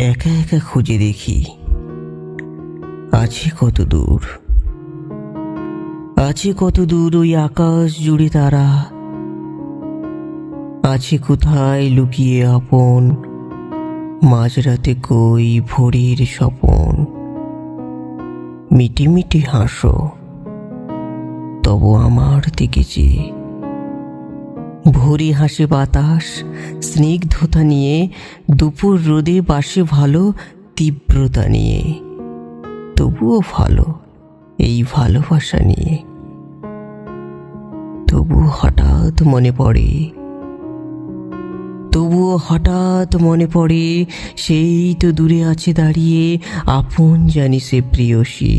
একা একা খুঁজে দেখি আছে কত দূর, আছে কত দূর ওই আকাশ জুড়ে তারা, আছে কোথায় লুকিয়ে আপন মাঝরাতে কই ভোরের স্বপন। মিটি মিটি হাসো তবু আমার দিকে চেয়ে, ভোরে হাসে বাতাস স্নিগ্ধতা নিয়ে, দুপুর রোদে বাসে ভালো তীব্রতা নিয়ে, তবুও ভালো এই ভালোবাসা নিয়ে। তবুও হঠাৎ মনে পড়ে সেই তো দূরে আছে দাঁড়িয়ে আপন জানি সে প্রেয়সী,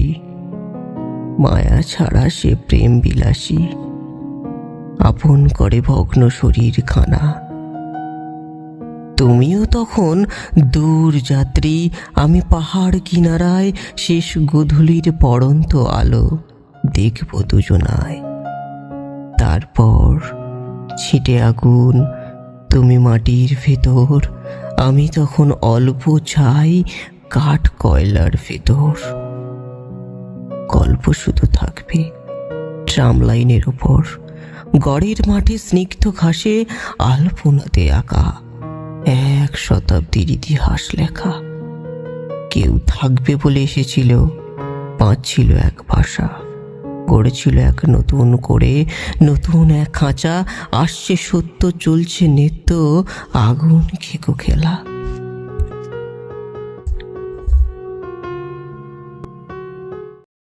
মায়া ছাড়া সে প্রেম বিলাসী, আপন করে ভগ্ন শরীর খানা। তুমিও তখন দূর যাত্রী, আমি পাহাড় কিনারায় শেষ গোধূলির পড়ন্ত আলো দেখব দুজনায়। তারপর ছিটে আগুন, তুমি মাটির ভেতর, আমি তখন অল্প ছাই কাঠ কয়লার ভেতর। গল্প শুধু থাকবে ট্রাম লাইনের ওপর, গড়ের মাঠে স্নিগ্ধ ঘাসে আলপনাতে আঁকা 1 শতাব্দীর ইতিহাস লেখা। কেউ থাকবে বলে এসেছিল, বাঁচছিল এক ভাষা, গড়েছিল এক নতুন করে নতুন এক খাঁচা। আসছে সত্য, চলছে নিত্য আগুন খেকো খেলা।